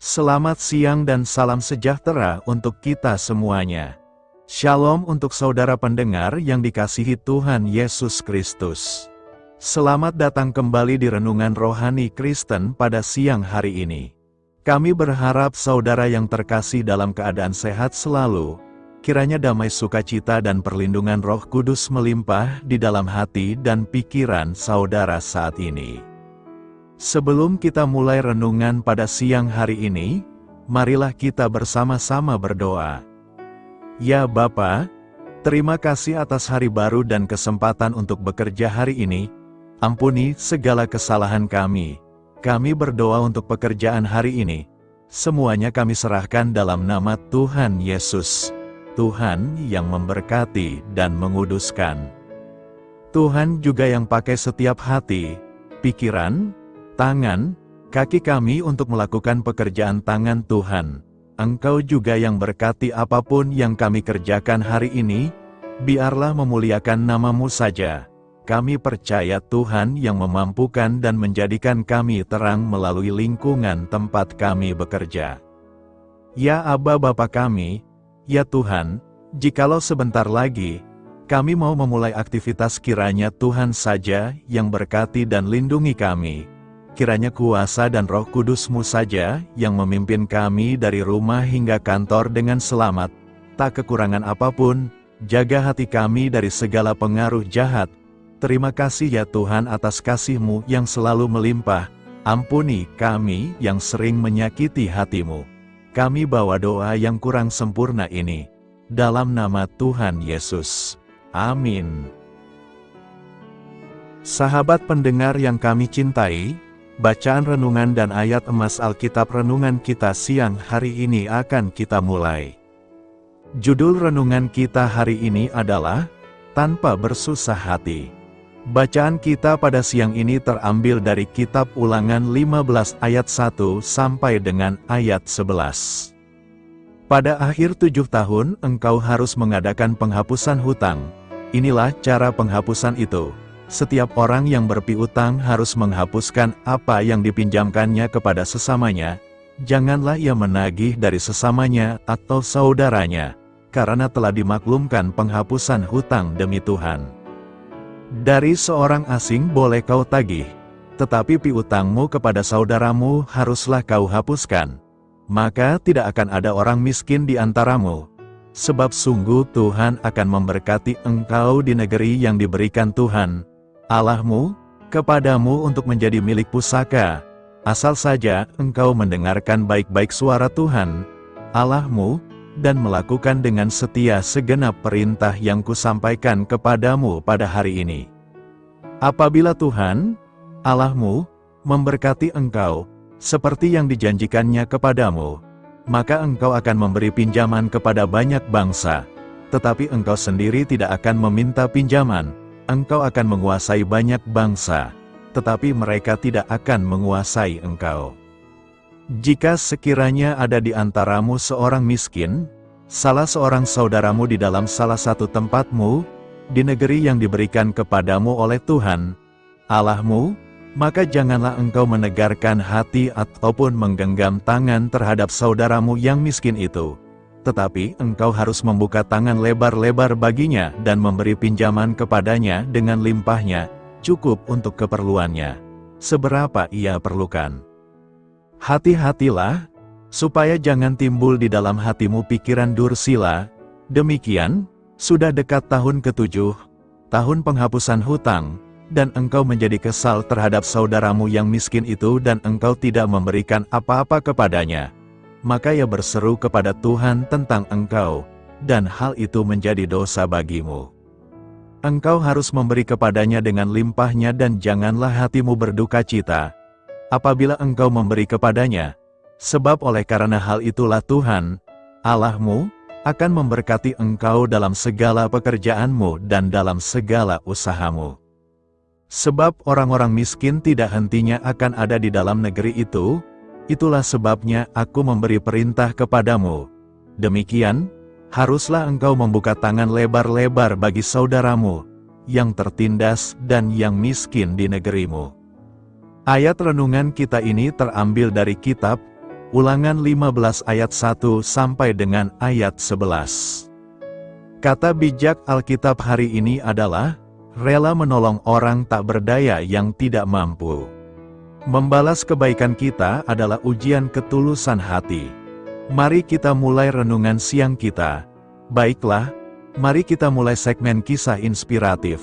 Selamat siang dan salam sejahtera untuk kita semuanya. Shalom untuk saudara pendengar yang dikasihi Tuhan Yesus Kristus. Selamat datang kembali di Renungan Rohani Kristen pada siang hari ini. Kami berharap saudara yang terkasih dalam keadaan sehat selalu, kiranya damai sukacita dan perlindungan Roh Kudus melimpah di dalam hati dan pikiran saudara saat ini. Sebelum kita mulai renungan pada siang hari ini, marilah kita bersama-sama berdoa. Ya Bapa, terima kasih atas hari baru dan kesempatan untuk bekerja hari ini. Ampuni segala kesalahan kami. Kami berdoa untuk pekerjaan hari ini. Semuanya kami serahkan dalam nama Tuhan Yesus. Tuhan yang memberkati dan menguduskan. Tuhan juga yang pakai setiap hati, pikiran, tangan, kaki kami untuk melakukan pekerjaan tangan Tuhan. Engkau juga yang berkati apapun yang kami kerjakan hari ini, biarlah memuliakan nama-Mu saja. Kami percaya Tuhan yang memampukan dan menjadikan kami terang melalui lingkungan tempat kami bekerja. Ya Aba Bapa kami, ya Tuhan, jikalau sebentar lagi, kami mau memulai aktivitas, kiranya Tuhan saja yang berkati dan lindungi kami. Kiranya kuasa dan Roh Kudus-Mu saja yang memimpin kami dari rumah hingga kantor dengan selamat, tak kekurangan apapun. Jaga hati kami dari segala pengaruh jahat. Terima kasih ya Tuhan atas kasih-Mu yang selalu melimpah. Ampuni kami yang sering menyakiti hati-Mu. Kami bawa doa yang kurang sempurna ini, dalam nama Tuhan Yesus. Amin. Sahabat pendengar yang kami cintai, bacaan renungan dan ayat emas Alkitab renungan kita siang hari ini akan kita mulai. Judul renungan kita hari ini adalah Tanpa Bersusah Hati. Bacaan kita pada siang ini terambil dari kitab Ulangan 15 ayat 1 sampai dengan ayat 11. Pada akhir 7 tahun engkau harus mengadakan penghapusan hutang. Inilah cara penghapusan itu. Setiap orang yang berpiutang harus menghapuskan apa yang dipinjamkannya kepada sesamanya. Janganlah ia menagih dari sesamanya atau saudaranya, karena telah dimaklumkan penghapusan hutang demi Tuhan. Dari seorang asing boleh kau tagih, tetapi piutangmu kepada saudaramu haruslah kau hapuskan. Maka tidak akan ada orang miskin di antaramu. Sebab sungguh Tuhan akan memberkati engkau di negeri yang diberikan Tuhan Allahmu kepadamu untuk menjadi milik pusaka, asal saja engkau mendengarkan baik-baik suara Tuhan Allahmu, dan melakukan dengan setia segenap perintah yang kusampaikan kepadamu pada hari ini. Apabila Tuhan Allahmu memberkati engkau, seperti yang dijanjikannya kepadamu, maka engkau akan memberi pinjaman kepada banyak bangsa, tetapi engkau sendiri tidak akan meminta pinjaman. Engkau akan menguasai banyak bangsa, tetapi mereka tidak akan menguasai engkau. Jika sekiranya ada di antaramu seorang miskin, salah seorang saudaramu di dalam salah satu tempatmu, di negeri yang diberikan kepadamu oleh Tuhan Allahmu, maka janganlah engkau menegarkan hati ataupun menggenggam tangan terhadap saudaramu yang miskin itu. Tetapi engkau harus membuka tangan lebar-lebar baginya dan memberi pinjaman kepadanya dengan limpahnya, cukup untuk keperluannya, seberapa ia perlukan. Hati-hatilah, supaya jangan timbul di dalam hatimu pikiran dursila. Demikian, sudah dekat tahun ke-7, tahun penghapusan hutang, dan engkau menjadi kesal terhadap saudaramu yang miskin itu dan engkau tidak memberikan apa-apa kepadanya. Maka ia berseru kepada Tuhan tentang engkau, dan hal itu menjadi dosa bagimu. Engkau harus memberi kepadanya dengan limpahnya dan janganlah hatimu berduka cita apabila engkau memberi kepadanya, sebab oleh karena hal itulah Tuhan Allahmu akan memberkati engkau dalam segala pekerjaanmu dan dalam segala usahamu. Sebab orang-orang miskin tidak hentinya akan ada di dalam negeri itu. Itulah sebabnya aku memberi perintah kepadamu. Demikian, haruslah engkau membuka tangan lebar-lebar bagi saudaramu, yang tertindas dan yang miskin di negerimu. Ayat renungan kita ini terambil dari kitab Ulangan 15 ayat 1 sampai dengan ayat 11. Kata bijak Alkitab hari ini adalah, rela menolong orang tak berdaya yang tidak mampu. Membalas kebaikan kita adalah ujian ketulusan hati. Mari kita mulai renungan siang kita. Baiklah, mari kita mulai segmen kisah inspiratif.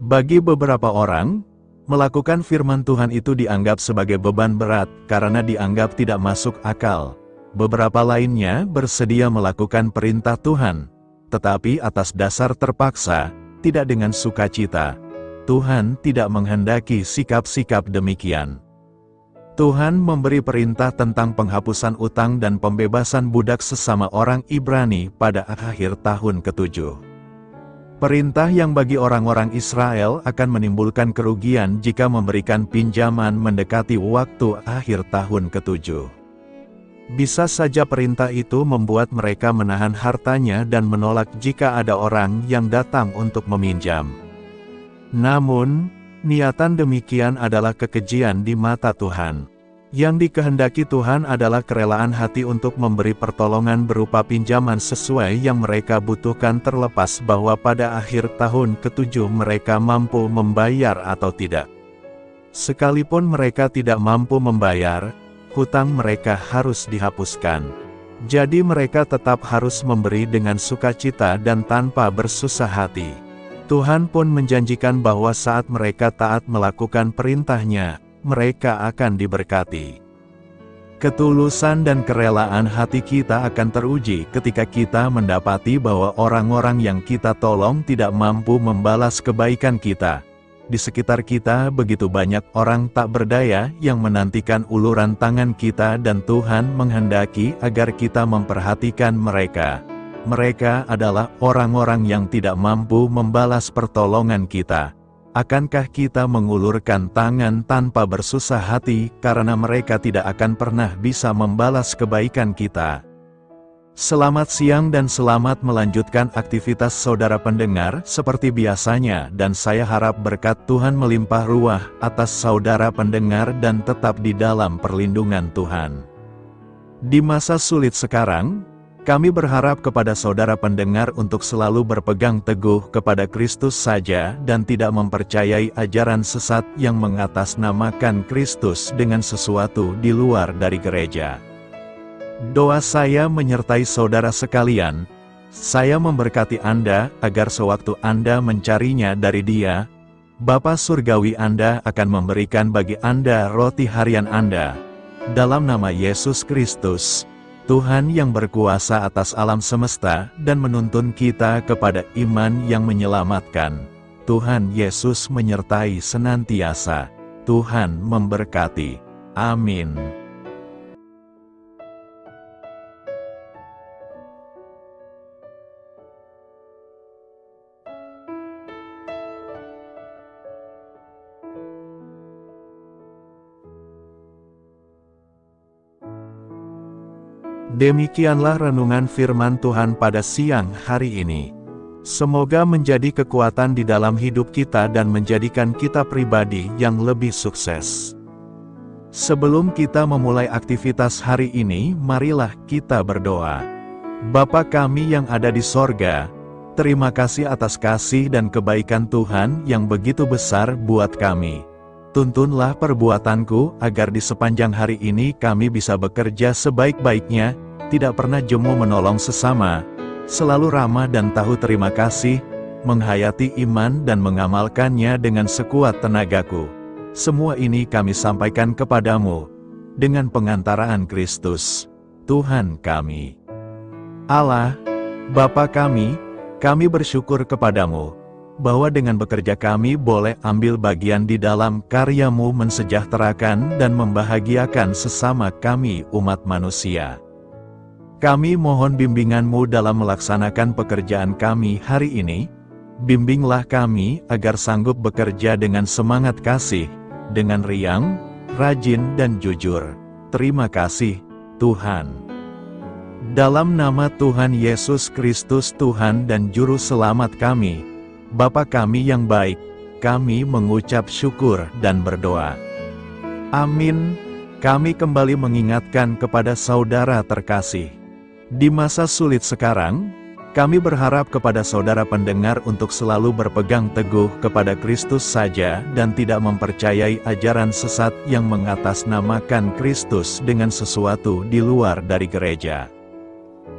Bagi beberapa orang, melakukan firman Tuhan itu dianggap sebagai beban berat karena dianggap tidak masuk akal. Beberapa lainnya bersedia melakukan perintah Tuhan, tetapi atas dasar terpaksa, tidak dengan sukacita. Tuhan tidak menghendaki sikap-sikap demikian. Tuhan memberi perintah tentang penghapusan utang dan pembebasan budak sesama orang Ibrani pada akhir tahun ke-7. Perintah yang bagi orang-orang Israel akan menimbulkan kerugian jika memberikan pinjaman mendekati waktu akhir tahun ke-7. Bisa saja perintah itu membuat mereka menahan hartanya dan menolak jika ada orang yang datang untuk meminjam. Namun, niatan demikian adalah kekejian di mata Tuhan. Yang dikehendaki Tuhan adalah kerelaan hati untuk memberi pertolongan berupa pinjaman sesuai yang mereka butuhkan terlepas bahwa pada akhir tahun ke-7 mereka mampu membayar atau tidak. Sekalipun mereka tidak mampu membayar, hutang mereka harus dihapuskan. Jadi mereka tetap harus memberi dengan sukacita dan tanpa bersusah hati. Tuhan pun menjanjikan bahwa saat mereka taat melakukan perintah-Nya, mereka akan diberkati. Ketulusan dan kerelaan hati kita akan teruji ketika kita mendapati bahwa orang-orang yang kita tolong tidak mampu membalas kebaikan kita. Di sekitar kita begitu banyak orang tak berdaya yang menantikan uluran tangan kita dan Tuhan menghendaki agar kita memperhatikan mereka. Mereka adalah orang-orang yang tidak mampu membalas pertolongan kita. Akankah kita mengulurkan tangan tanpa bersusah hati karena mereka tidak akan pernah bisa membalas kebaikan kita? Selamat siang dan selamat melanjutkan aktivitas saudara pendengar seperti biasanya, dan saya harap berkat Tuhan melimpah ruah atas saudara pendengar dan tetap di dalam perlindungan Tuhan. Di masa sulit sekarang, kami berharap kepada saudara pendengar untuk selalu berpegang teguh kepada Kristus saja dan tidak mempercayai ajaran sesat yang mengatasnamakan Kristus dengan sesuatu di luar dari gereja. Doa saya menyertai saudara sekalian. Saya memberkati Anda agar sewaktu Anda mencarinya dari Dia, Bapa Surgawi Anda akan memberikan bagi Anda roti harian Anda. Dalam nama Yesus Kristus, Tuhan yang berkuasa atas alam semesta dan menuntun kita kepada iman yang menyelamatkan. Tuhan Yesus menyertai senantiasa. Tuhan memberkati. Amin. Demikianlah renungan firman Tuhan pada siang hari ini. Semoga menjadi kekuatan di dalam hidup kita dan menjadikan kita pribadi yang lebih sukses. Sebelum kita memulai aktivitas hari ini, marilah kita berdoa. Bapa kami yang ada di sorga, terima kasih atas kasih dan kebaikan Tuhan yang begitu besar buat kami. Tuntunlah perbuatanku agar di sepanjang hari ini kami bisa bekerja sebaik-baiknya, tidak pernah jemu menolong sesama, selalu ramah dan tahu terima kasih, menghayati iman dan mengamalkannya dengan sekuat tenagaku. Semua ini kami sampaikan kepadamu, dengan pengantaraan Kristus, Tuhan kami. Allah, Bapa kami bersyukur kepadamu, bahwa dengan bekerja kami boleh ambil bagian di dalam karya-Mu mensejahterakan dan membahagiakan sesama kami umat manusia. Kami mohon bimbingan-Mu dalam melaksanakan pekerjaan kami hari ini. Bimbinglah kami agar sanggup bekerja dengan semangat kasih, dengan riang, rajin dan jujur. Terima kasih, Tuhan. Dalam nama Tuhan Yesus Kristus Tuhan dan Juru Selamat kami, Bapa kami yang baik, kami mengucap syukur dan berdoa. Amin. Kami kembali mengingatkan kepada saudara terkasih. Di masa sulit sekarang, kami berharap kepada saudara pendengar untuk selalu berpegang teguh kepada Kristus saja dan tidak mempercayai ajaran sesat yang mengatasnamakan Kristus dengan sesuatu di luar dari gereja.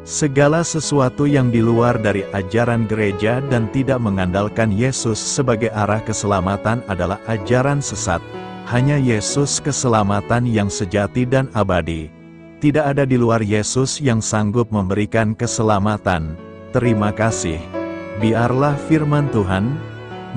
Segala sesuatu yang di luar dari ajaran gereja dan tidak mengandalkan Yesus sebagai arah keselamatan adalah ajaran sesat. Hanya Yesus keselamatan yang sejati dan abadi. Tidak ada di luar Yesus yang sanggup memberikan keselamatan. Terima kasih. Biarlah firman Tuhan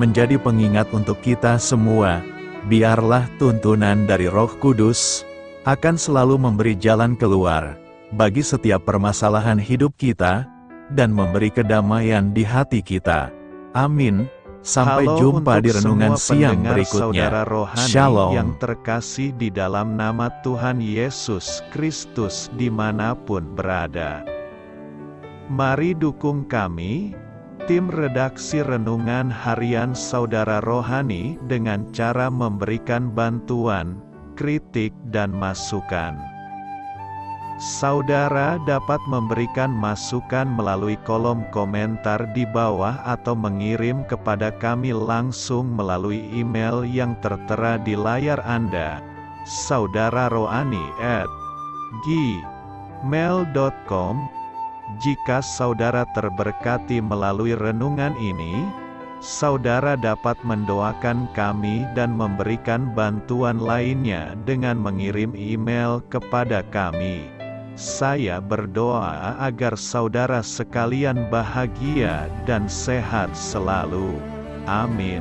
menjadi pengingat untuk kita semua. Biarlah tuntunan dari Roh Kudus akan selalu memberi jalan keluar bagi setiap permasalahan hidup kita dan memberi kedamaian di hati kita. Amin. Sampai jumpa di renungan siang berikutnya. Saudara rohani Shalom. yang terkasih di dalam nama Tuhan Yesus Kristus dimanapun berada. Mari dukung kami, tim redaksi Renungan Harian Saudara Rohani dengan cara memberikan bantuan, kritik dan masukan. Saudara dapat memberikan masukan melalui kolom komentar di bawah atau mengirim kepada kami langsung melalui email yang tertera di layar Anda, saudararohani@gmail.com. Jika saudara terberkati melalui renungan ini, saudara dapat mendoakan kami dan memberikan bantuan lainnya dengan mengirim email kepada kami. Saya berdoa agar saudara sekalian bahagia dan sehat selalu. Amin.